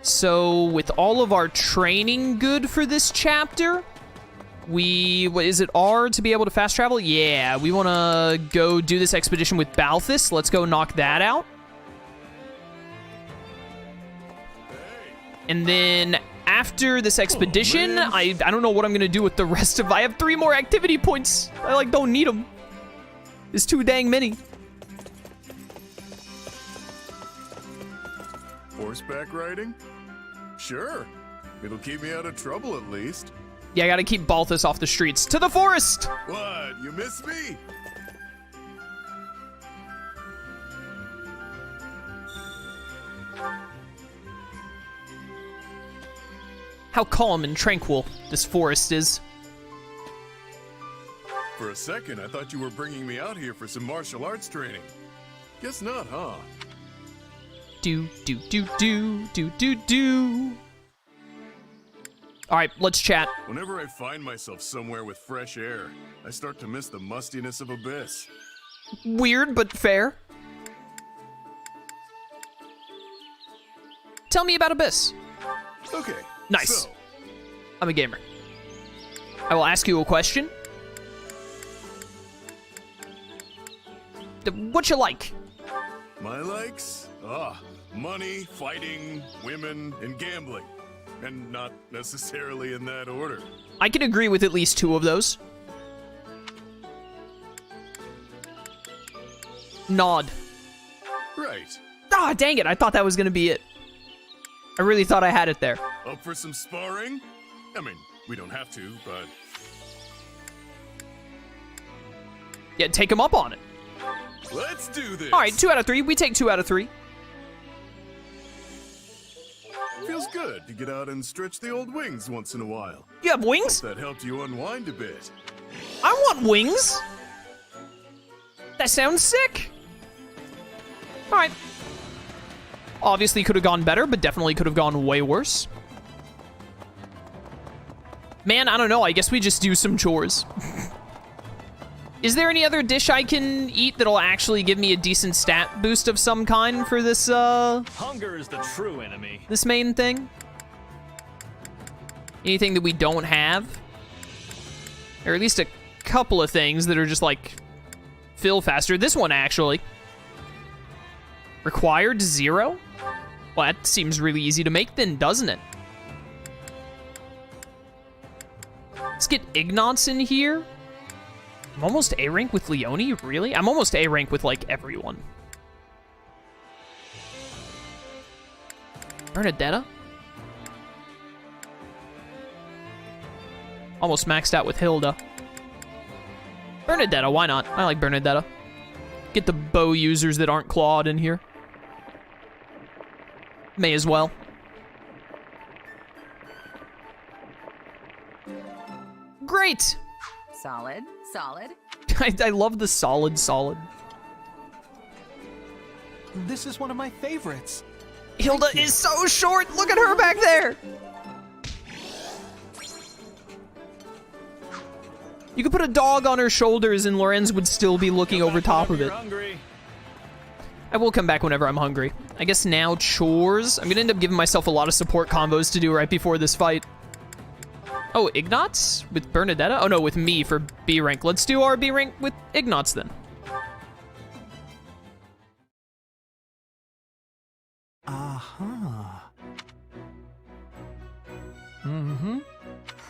So with all of our training good for this chapter, what is it, R to be able to fast travel? Yeah, we want to go do this expedition with Byleth. Let's go knock that out. And then after this expedition, I don't know what I'm going to do with the rest of... I have 3 more activity points. I, like, don't need them. It's too dang many. Horseback riding? Sure. It'll keep me out of trouble at least. Yeah, I gotta keep Byleth off the streets. To the forest! What? You miss me? How calm and tranquil this forest is. For a second, I thought you were bringing me out here for some martial arts training. Guess not, huh? Do. All right, let's chat. Whenever I find myself somewhere with fresh air, I start to miss the mustiness of Abyss. Weird, but fair. Tell me about Abyss. Okay. Nice. So, I'm a gamer. I will ask you a question. What you like? my likes? Money, fighting, women, and gambling. And not necessarily in that order. I can agree with at least 2 of those. Nod. Right. Ah, dang it. I thought that was going to be it. I really thought I had it there. Up for some sparring? I mean, we don't have to, but... Yeah, take him up on it. Let's do this! All right, 2 out of 3. We take 2 out of 3. Feels good to get out and stretch the old wings once in a while. You have wings? That helped you unwind a bit. I want wings. That sounds sick. All right. Obviously could have gone better, but definitely could have gone way worse. Man, I don't know. I guess we just do some chores. Is there any other dish I can eat that'll actually give me a decent stat boost of some kind for this, Hunger is the true enemy. this main thing? Anything that we don't have? Or at least a couple of things that are just, like, fill faster. This one, actually. Required 0? Well, that seems really easy to make then, doesn't it? Let's get Ignatz in here. I'm almost A rank with Leone, really? I'm almost A rank with, like, everyone. Bernadetta? Almost maxed out with Hilda. Bernadetta, why not? I like Bernadetta. Get the bow users that aren't clawed in here. May as well. Great! Solid, solid. I love the solid. This is one of my favorites. Hilda is so short! Look at her back there! You could put a dog on her shoulders and Lorenz would still be looking over top of it. I will come back whenever I'm hungry. I guess now chores. I'm gonna end up giving myself a lot of support combos to do right before this fight. Oh, Ignatz with Bernadetta? Oh no, with me for B rank. Let's do our B rank with Ignatz then. Uh-huh.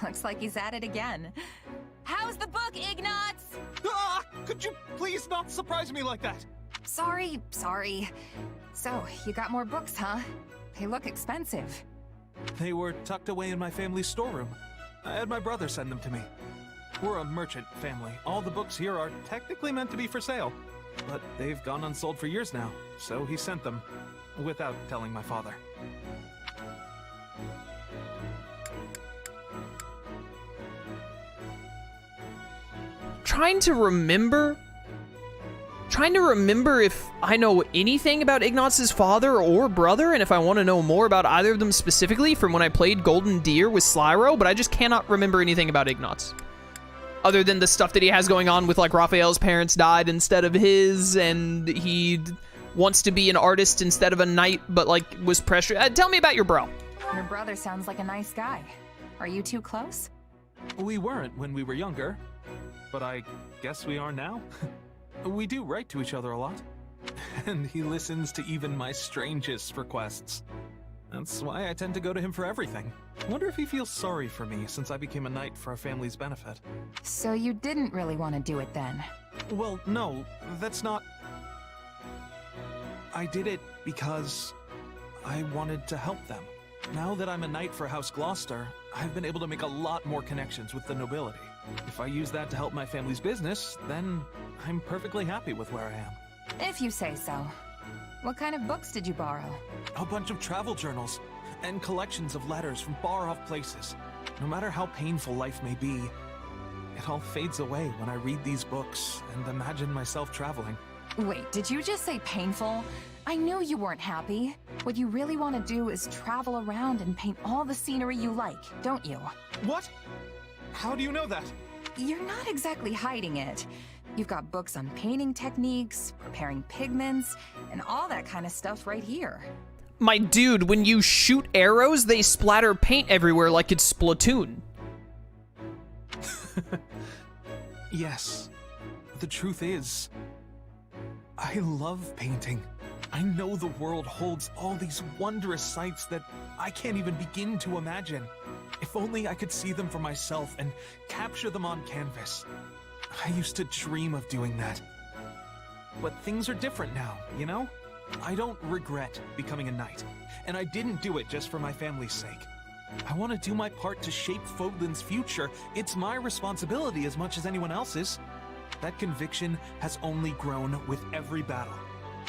Looks like he's at it again. How's the book, Ignatz? Ah, could you please not surprise me like that? Sorry. So, you got more books, huh? They look expensive. They were tucked away in my family's storeroom. I had my brother send them to me. We're a merchant family. All the books here are technically meant to be for sale, but they've gone unsold for years now, so he sent them without telling my father. Trying to remember if I know anything about Ignatz's father or brother, and if I want to know more about either of them specifically from when I played Golden Deer with Slyro, but I just cannot remember anything about Ignatz. Other than the stuff that he has going on with, like, Raphael's parents died instead of his, and he wants to be an artist instead of a knight, but, like, was pressured. Tell me about your bro. Your brother sounds like a nice guy. Are you two close? We weren't when we were younger, but I guess we are now. We do write to each other a lot, and he listens to even my strangest requests. That's why I tend to go to him for everything. Wonder if he feels sorry for me since I became a knight for our family's benefit. So you didn't really want to do it then? Well, no, that's not... I did it because I wanted to help them. Now that I'm a knight for House Gloucester, I've been able to make a lot more connections with the nobility. If I use that to help my family's business, then I'm perfectly happy with where I am. If you say so. What kind of books did you borrow? A bunch of travel journals and collections of letters from far-off places. No matter how painful life may be, it all fades away when I read these books and imagine myself traveling. Wait, did you just say painful? I knew you weren't happy. What you really want to do is travel around and paint all the scenery you like, don't you? What? How do you know that? You're not exactly hiding it. You've got books on painting techniques, preparing pigments, and all that kind of stuff right here. My dude, when you shoot arrows, they splatter paint everywhere like it's Splatoon. Yes. The truth is, I love painting. I know the world holds all these wondrous sights that I can't even begin to imagine. If only I could see them for myself and capture them on canvas. I used to dream of doing that. But things are different now, you know? I don't regret becoming a knight, and I didn't do it just for my family's sake. I want to do my part to shape Fódlan's future. It's my responsibility as much as anyone else's. That conviction has only grown with every battle.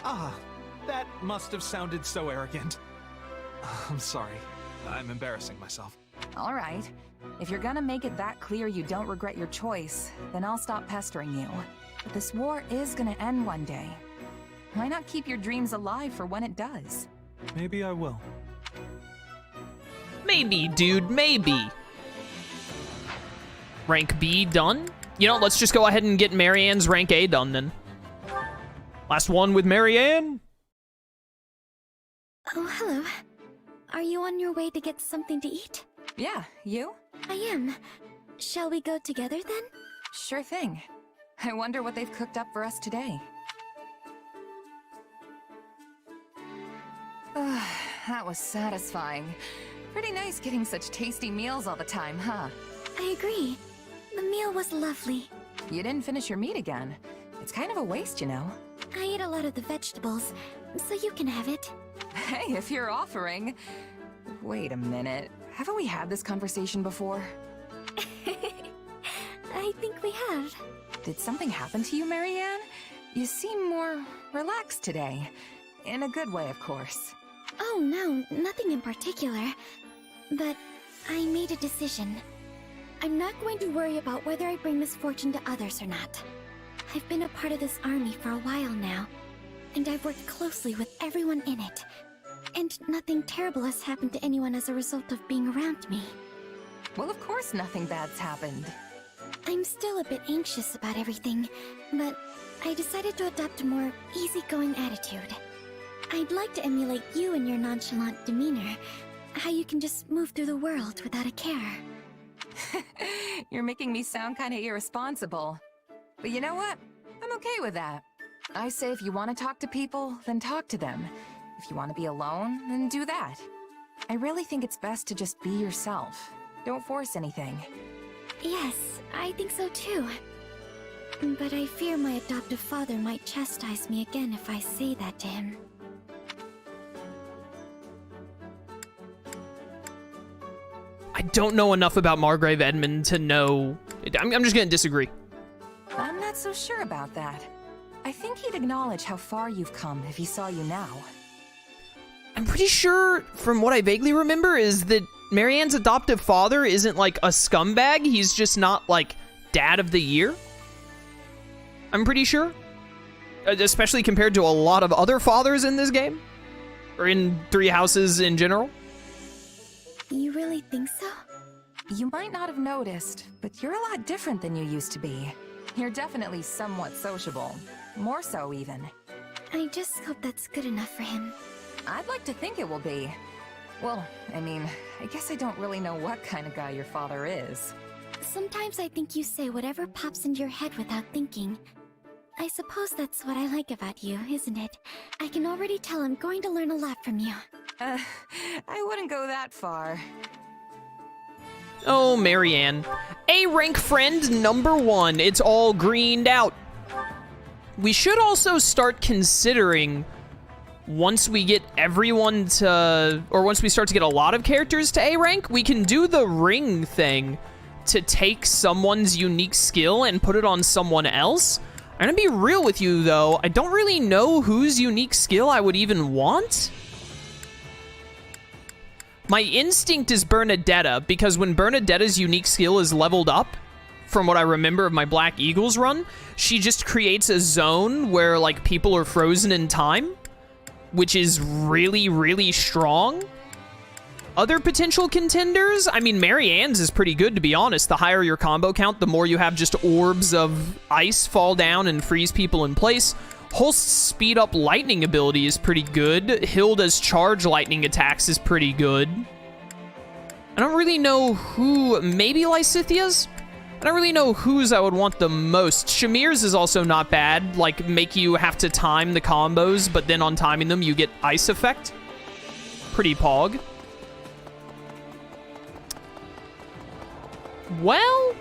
Ah, that must have sounded so arrogant. I'm sorry. I'm embarrassing myself. All right. If you're gonna make it that clear you don't regret your choice, then I'll stop pestering you. But this war is gonna end one day. Why not keep your dreams alive for when it does? Maybe I will. Maybe, dude, maybe. Rank B done? You know, let's just go ahead and get Marianne's rank A done then. Last one with Marianne. Oh, hello. Are you on your way to get something to eat? Yeah, you? I am. Shall we go together then? Sure thing. I wonder what they've cooked up for us today. That was satisfying. Pretty nice getting such tasty meals all the time, huh? I agree. The meal was lovely. You didn't finish your meat again. It's kind of a waste, you know. I ate a lot of the vegetables, so you can have it. Hey, if you're offering... Wait a minute. Haven't we had this conversation before? I think we have. Did something happen to you, Marianne? You seem more relaxed today. In a good way, of course. Oh no, nothing in particular. But I made a decision. I'm not going to worry about whether I bring misfortune to others or not. I've been a part of this army for a while now, and I've worked closely with everyone in it. And nothing terrible has happened to anyone as a result of being around me. Well, of course nothing bad's happened. I'm still a bit anxious about everything, but I decided to adopt a more easygoing attitude. I'd like to emulate you in your nonchalant demeanor, how you can just move through the world without a care. You're making me sound kind of irresponsible. But you know what? I'm okay with that. I say if you want to talk to people, then talk to them. If you want to be alone, then do that. I really think it's best to just be yourself. Don't force anything. Yes, I think so too. But I fear my adoptive father might chastise me again if I say that to him. I don't know enough about Margrave Edmund to know. I'm just gonna disagree. I'm not so sure about that. I think he'd acknowledge how far you've come if he saw you now. I'm pretty sure, from what I vaguely remember, is that Marianne's adoptive father isn't like a scumbag. He's just not like dad of the year. I'm pretty sure. Especially compared to a lot of other fathers in this game. Or in Three Houses in general. You really think so? You might not have noticed, but you're a lot different than you used to be. You're definitely somewhat sociable. More so, even. I just hope that's good enough for him. I'd like to think it will be. Well, I mean, I guess I don't really know what kind of guy your father is. Sometimes I think you say whatever pops into your head without thinking. I suppose that's what I like about you, isn't it? I can already tell I'm going to learn a lot from you. I wouldn't go that far. Oh, Marianne. A-rank friend number 1. It's all greened out. We should also start considering, once we get everyone to, or once we start to get a lot of characters to A-rank, we can do the ring thing to take someone's unique skill and put it on someone else. I'm gonna be real with you, though. I don't really know whose unique skill I would even want. My instinct is Bernadetta, because when Bernadetta's unique skill is leveled up, from what I remember of my Black Eagles run, she just creates a zone where, like, people are frozen in time, which is really, really strong. Other potential contenders? I mean, Marianne's is pretty good, to be honest. The higher your combo count, the more you have just orbs of ice fall down and freeze people in place. Holst's speed up lightning ability is pretty good. Hilda's charge lightning attacks is pretty good. I don't really know who, maybe Lysithia's? I don't really know whose I would want the most. Shamir's is also not bad, like make you have to time the combos, but then on timing them you get ice effect. Pretty pog. Well,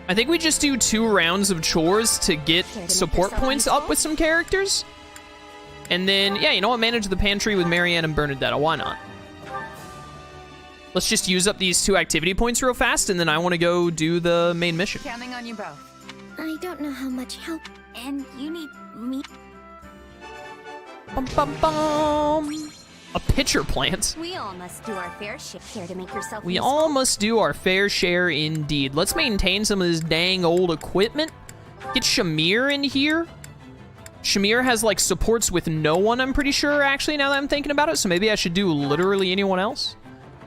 I think we just do 2 rounds of chores to get support points up with some characters. And then, yeah, you know what? Manage the pantry with Marianne and Bernadetta. Why not? Let's just use up these 2 activity points real fast, and then I want to go do the main mission. Counting on you both. I don't know how much help. And you need me. Bum, bum, bum. A pitcher plant. We all must do our fair share to make yourself We useful. all must do our fair share indeed. Let's maintain some of this dang old equipment. Get Shamir in here. Shamir has, like, supports with no one, I'm pretty sure, actually, now that I'm thinking about it. So maybe I should do literally anyone else.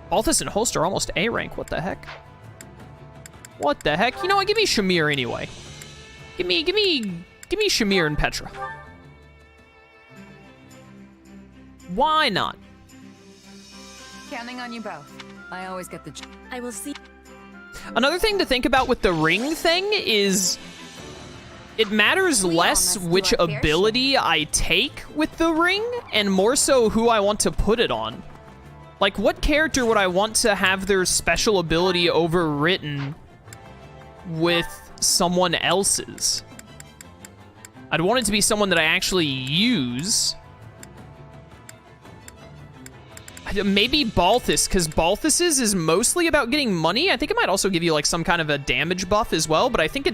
Balthus and Holst are almost A rank. What the heck? What the heck? You know what? Give me Shamir anyway. Give me Shamir and Petra. Why not? Counting on you both. I always get the... I will see. Another thing to think about with the ring thing is it matters less which ability I take with the ring and more so who I want to put it on. Like, what character would I want to have their special ability overwritten with someone else's? I'd want it to be someone that I actually use. Maybe Balthus, because Balthus's is mostly about getting money. I think it might also give you, like, some kind of a damage buff as well, but I think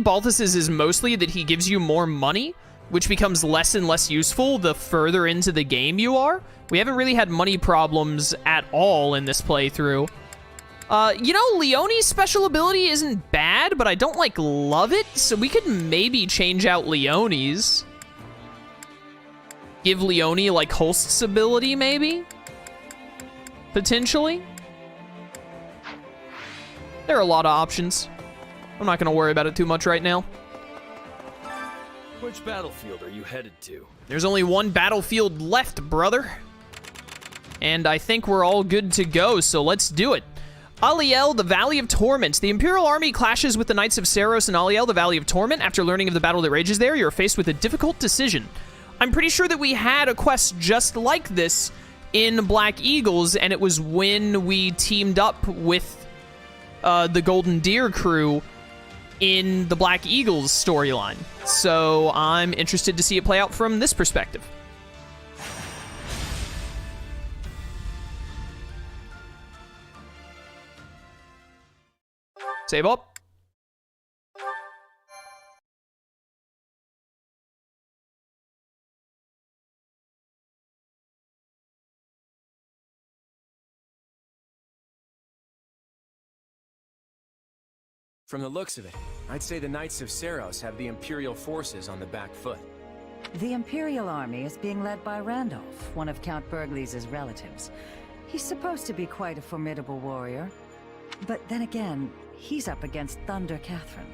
Balthus's is mostly that he gives you more money, which becomes less and less useful the further into the game you are. We haven't really had money problems at all in this playthrough. You know, Leonie's special ability isn't bad, but I don't, like, love it, so we could maybe change out Leonie's. Give Leonie, like, Holst's ability, maybe? Potentially? There are a lot of options. I'm not gonna worry about it too much right now. Which battlefield are you headed to? There's only one battlefield left, brother. And I think we're all good to go, so let's do it. Ailell, the Valley of Torment. The Imperial Army clashes with the Knights of Seiros and Ailell, the Valley of Torment. After learning of the battle that rages there, you're faced with a difficult decision. I'm pretty sure that we had a quest just like this in Black Eagles, and it was when we teamed up with the Golden Deer crew in the Black Eagles storyline. So I'm interested to see it play out from this perspective. Save up. From the looks of it, I'd say the Knights of Seiros have the Imperial forces on the back foot. The Imperial Army is being led by Randolph, one of Count Bergliez's relatives. He's supposed to be quite a formidable warrior. But then again, he's up against Thunder Catherine.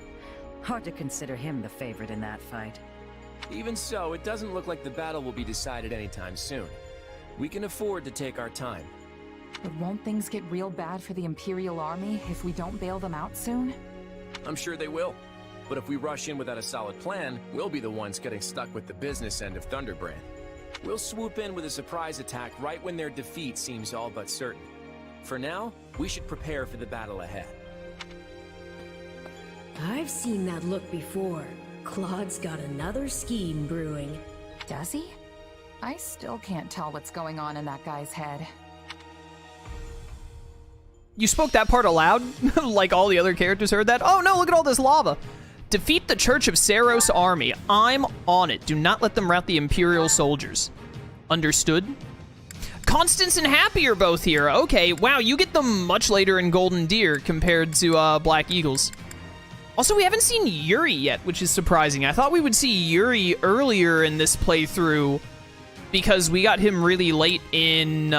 Hard to consider him the favorite in that fight. Even so, it doesn't look like the battle will be decided anytime soon. We can afford to take our time. But won't things get real bad for the Imperial Army if we don't bail them out soon? I'm sure they will. But if we rush in without a solid plan, we'll be the ones getting stuck with the business end of Thunderbrand. We'll swoop in with a surprise attack right when their defeat seems all but certain. For now, we should prepare for the battle ahead. I've seen that look before. Claude's got another scheme brewing. Does he? I still can't tell what's going on in that guy's head. You spoke that part aloud? Like all the other characters heard that? Oh no, look at all this lava. Defeat the Church of Seiros army. I'm on it. Do not let them rout the Imperial soldiers. Understood? Constance and Happy are both here. Okay, wow, you get them much later in Golden Deer compared to Black Eagles. Also, we haven't seen Yuri yet, which is surprising. I thought we would see Yuri earlier in this playthrough because we got him really late in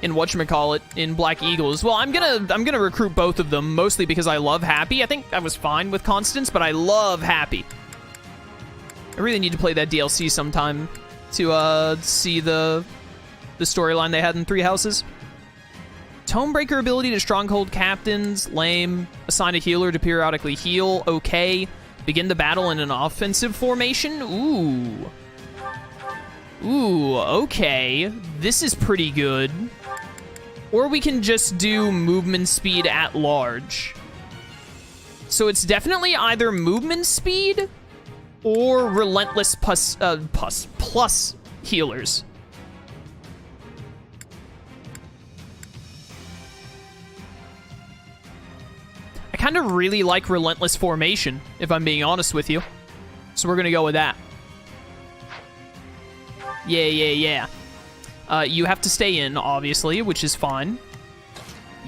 whatchamacallit, in Black Eagles. Well, I'm gonna recruit both of them, mostly because I love Happy. I think I was fine with Constance, but I love Happy. I really need to play that DLC sometime to see the storyline they had in Three Houses. Tomebreaker ability to Stronghold captains, lame. Assign a healer to periodically heal, okay. Begin the battle in an offensive formation, ooh. Ooh, okay. This is pretty good. Or we can just do movement speed at large. So it's definitely either movement speed or relentless plus healers. I kind of really like relentless formation, if I'm being honest with you. So we're gonna go with that. Yeah. You have to stay in, obviously, which is fine.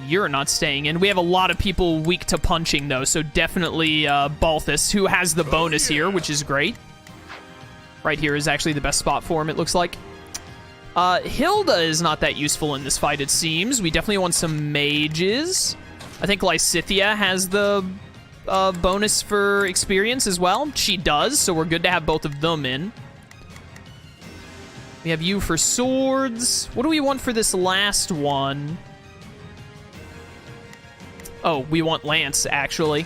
You're not staying in. We have a lot of people weak to punching, though, so definitely Balthus, who has the bonus here, which is great. Right here is actually the best spot for him, it looks like. Hilda is not that useful in this fight, it seems. We definitely want some mages. I think Lysithea has the bonus for experience as well. She does, so we're good to have both of them in. We have you for swords. What do we want for this last one? Oh, we want Lance, actually.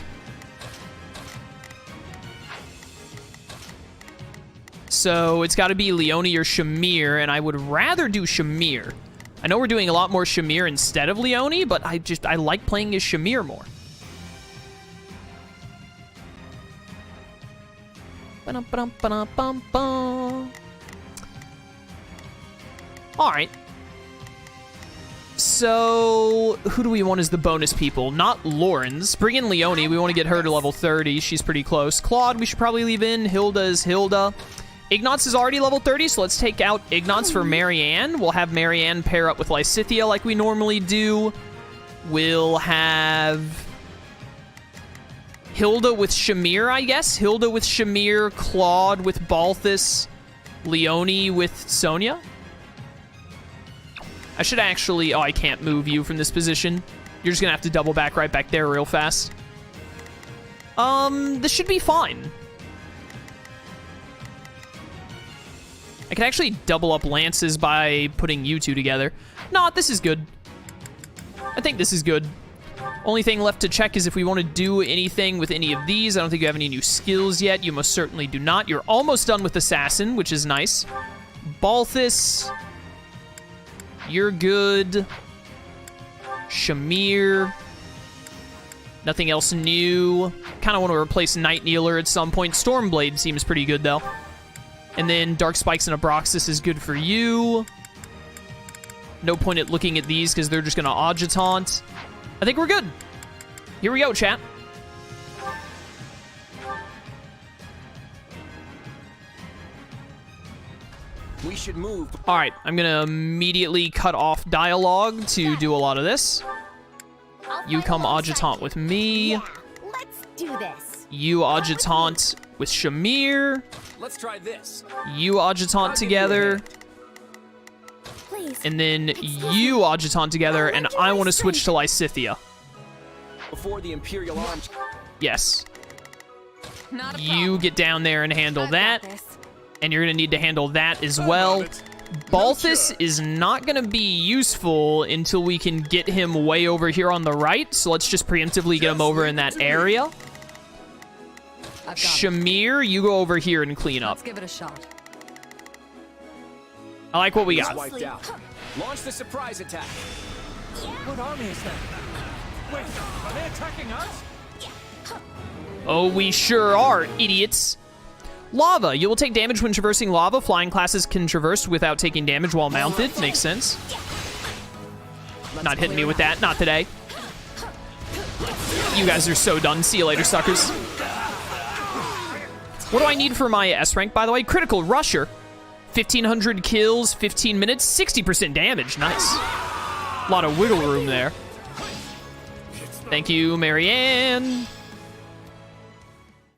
So it's got to be Leone or Shamir, and I would rather do Shamir. I know we're doing a lot more Shamir instead of Leone, but I like playing as Shamir more. Ba-dum-ba-dum-ba-dum-bum-bum. All right. So, who do we want as the bonus people? Not Lauren's. Bring in Leone. We want to get her to level 30. She's pretty close. Claude, we should probably leave in. Hilda is Hilda. Ignatz is already level 30, so let's take out Ignatz for Marianne. We'll have Marianne pair up with Lysithea like we normally do. We'll have Hilda with Shamir, I guess. Hilda with Shamir, Claude with Balthus, Leone with Sonia. I should actually... Oh, I can't move you from this position. You're just going to have to double back right back there real fast. This should be fine. I can actually double up lances by putting you two together. No, this is good. I think this is good. Only thing left to check is if we want to do anything with any of these. I don't think you have any new skills yet. You most certainly do not. You're almost done with Assassin, which is nice. Balthus... You're good. Shamir. Nothing else new. Kind of want to replace Night Kneeler at some point. Stormblade seems pretty good, though. And then Dark Spikes and Abraxas is good for you. No point at looking at these because they're just going to Adjutant. I think we're good. Here we go, chat. We should move. All right, I'm gonna immediately cut off dialogue to do a lot of this. You come Adjutant with me. Yeah, let's do this. You Adjutant with Shamir. Let's try this. You Adjutant together. Please. And then you Adjutant together, and I want to switch to Lysithea. Before the Imperial arms. Yes. Not a You problem. get down there and handle I've that. got this. And you're gonna need to handle that as well. Balthus is not going to be useful until we can get him way over here on the right, so let's just preemptively get him over in that area. Shamir, you go over here and clean up. Let's give it a shot. I like what we got. Wiped out. Launch the surprise attack. What army is that? Wait, are they attacking us? Oh, we sure are, idiots. Lava. You will take damage when traversing lava. Flying classes can traverse without taking damage while mounted. Makes sense. Not hitting me with that. Not today. You guys are so done. See you later, suckers. What do I need for my S rank, by the way? Critical Rusher. 1,500 kills, 15 minutes, 60% damage. Nice. A lot of wiggle room there. Thank you, Marianne.